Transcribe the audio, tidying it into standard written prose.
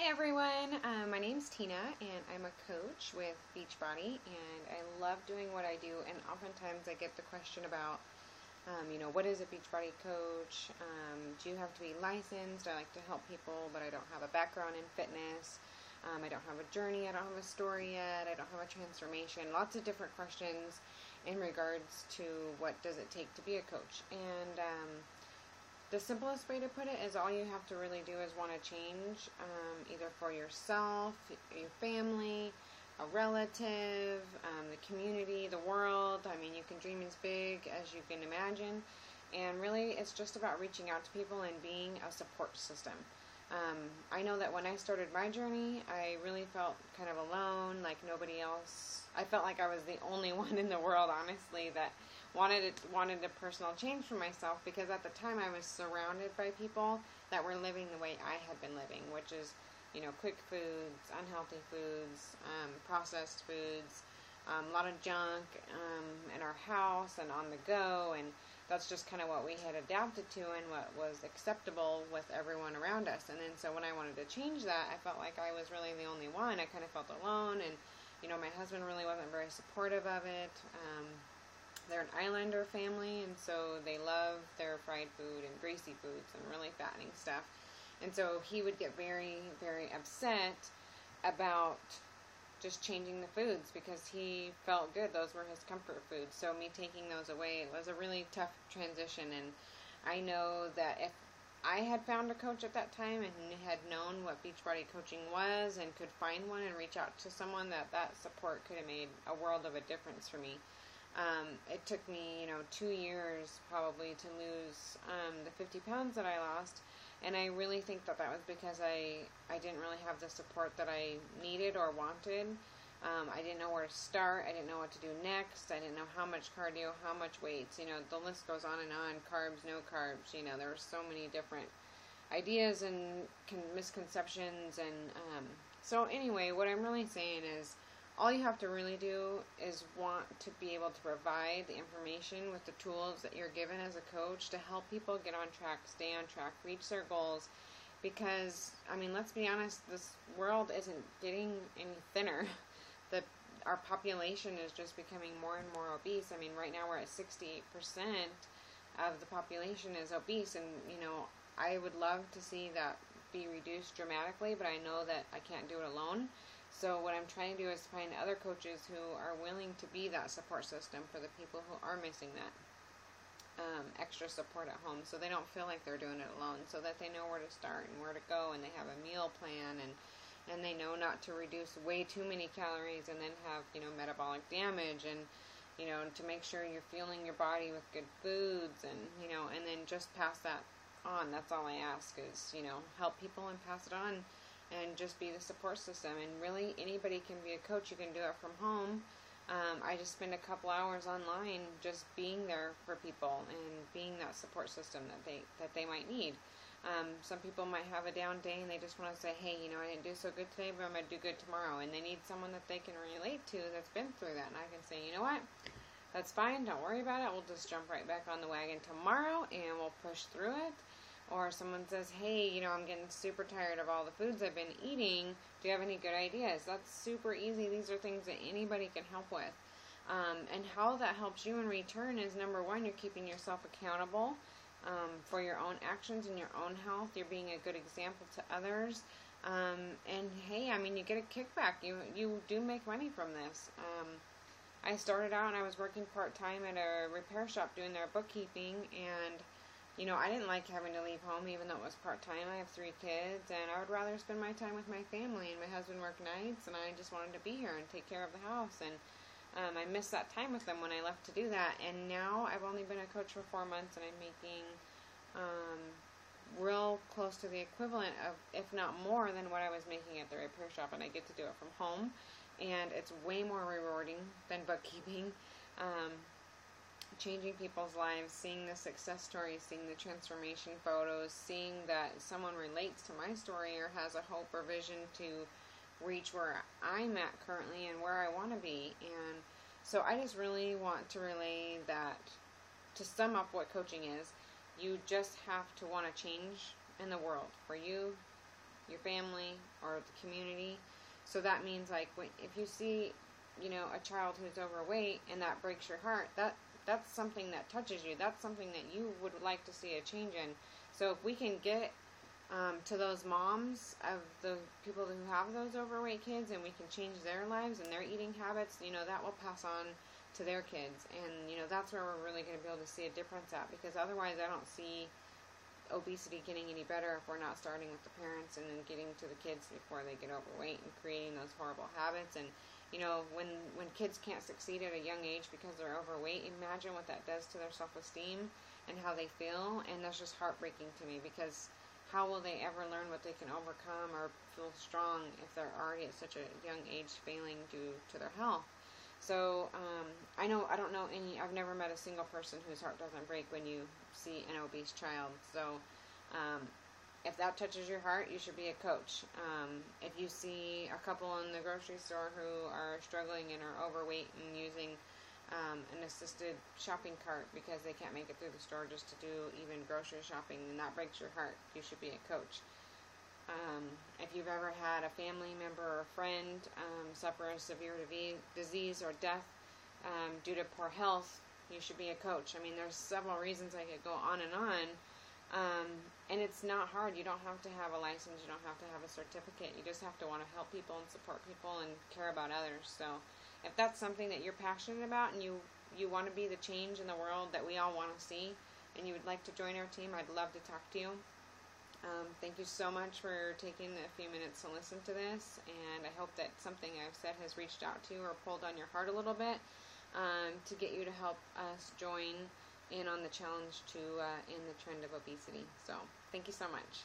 Hey everyone, my name's Tina and I'm a coach with Beachbody and I love doing what I do, and oftentimes I get the question about, what is a Beachbody coach? Do you have to be licensed? I like to help people, but I don't have a background in fitness. I don't have a journey, I don't have a story yet, I don't have a transformation. Lots of different questions in regards to what does it take to be a coach. And the simplest way to put it is all you have to really do is want to change, either for yourself, your family, a relative, the community, the world. I mean, you can dream as big as you can imagine. And really, it's just about reaching out to people and being a support system. I know that when I started my journey, I really felt kind of alone, like nobody else. I felt like I was the only one in the world, honestly, that wanted a personal change for myself, because at the time I was surrounded by people that were living the way I had been living, which is, quick foods, unhealthy foods, processed foods, a lot of junk in our house and on the go, and that's just kind of what we had adapted to and what was acceptable with everyone around us. And then so when I wanted to change that, I felt like I was really the only one. I kind of felt alone, and my husband really wasn't very supportive of it. They're an Islander family, and so they love their fried food and greasy foods and really fattening stuff. And so he would get very, very upset about just changing the foods because he felt good. Those were his comfort foods. So me taking those away, it was a really tough transition. And I know that if I had found a coach at that time and had known what Beachbody coaching was and could find one and reach out to someone, that support could have made a world of a difference for me. It took me, 2 years probably to lose the 50 pounds that I lost. And I really think that was because I didn't really have the support that I needed or wanted. I didn't know where to start. I didn't know what to do next. I didn't know how much cardio, how much weights. The list goes on and on. Carbs, no carbs. There were so many different ideas and misconceptions. And so anyway, what I'm really saying is, all you have to really do is want to be able to provide the information with the tools that you're given as a coach to help people get on track, stay on track, reach their goals. Because, let's be honest, this world isn't getting any thinner. Our population is just becoming more and more obese. Right now we're at 68% of the population is obese. And, I would love to see that be reduced dramatically, but I know that I can't do it alone. So what I'm trying to do is find other coaches who are willing to be that support system for the people who are missing that extra support at home, so they don't feel like they're doing it alone, so that they know where to start and where to go, and they have a meal plan, and they know not to reduce way too many calories and then have, metabolic damage, and, to make sure you're fueling your body with good foods, and, and then just pass that on. That's all I ask is, help people and pass it on. And just be the support system. And really, anybody can be a coach. You can do it from home. I just spend a couple hours online just being there for people and being that support system that they might need. Some people might have a down day and they just want to say, hey, I didn't do so good today, but I'm going to do good tomorrow. And they need someone that they can relate to that's been through that. And I can say, you know what? That's fine. Don't worry about it. We'll just jump right back on the wagon tomorrow and we'll push through it. Or someone says, hey, I'm getting super tired of all the foods I've been eating. Do you have any good ideas? That's super easy. These are things that anybody can help with. And how that helps you in return is, number one, you're keeping yourself accountable for your own actions and your own health. You're being a good example to others. And hey, you get a kickback. You do make money from this. I started out and I was working part-time at a repair shop doing their bookkeeping, and I didn't like having to leave home, even though it was part-time. I have 3 kids, and I would rather spend my time with my family, and my husband worked nights, and I just wanted to be here and take care of the house, and I missed that time with them when I left to do that. And now I've only been a coach for 4 months, and I'm making real close to the equivalent of, if not more than what I was making at the repair shop, and I get to do it from home, and it's way more rewarding than bookkeeping. Changing people's lives, seeing the success stories, seeing the transformation photos, seeing that someone relates to my story or has a hope or vision to reach where I'm at currently and where I want to be. And so I just really want to relay that, to sum up what coaching is, you just have to want to change in the world for you, your family, or the community. So that means, like, if you see, a child who's overweight and that breaks your heart, that's something that touches you. That's something that you would like to see a change in. So if we can get to those moms of the people who have those overweight kids, and we can change their lives and their eating habits, that will pass on to their kids. And, that's where we're really going to be able to see a difference at, because otherwise I don't see obesity getting any better if we're not starting with the parents and then getting to the kids before they get overweight and creating those horrible habits. And, when kids can't succeed at a young age because they're overweight, imagine what that does to their self-esteem and how they feel. And that's just heartbreaking to me, because how will they ever learn what they can overcome or feel strong if they're already at such a young age failing due to their health? So I've never met a single person whose heart doesn't break when you see an obese child. So if that touches your heart, you should be a coach. If you see a couple in the grocery store who are struggling and are overweight and using an assisted shopping cart because they can't make it through the store just to do even grocery shopping, and that breaks your heart, you should be a coach. If you've ever had a family member or friend suffer a severe disease or death due to poor health, you should be a coach. I mean, there's several reasons I could go on and on. And it's not hard. You don't have to have a license. You don't have to have a certificate. You just have to want to help people and support people and care about others. So if that's something that you're passionate about, and you want to be the change in the world that we all want to see, and you would like to join our team, I'd love to talk to you. Thank you so much for taking a few minutes to listen to this, and I hope that something I've said has reached out to you or pulled on your heart a little bit, to get you to help us join in on the challenge to end the trend of obesity. So thank you so much.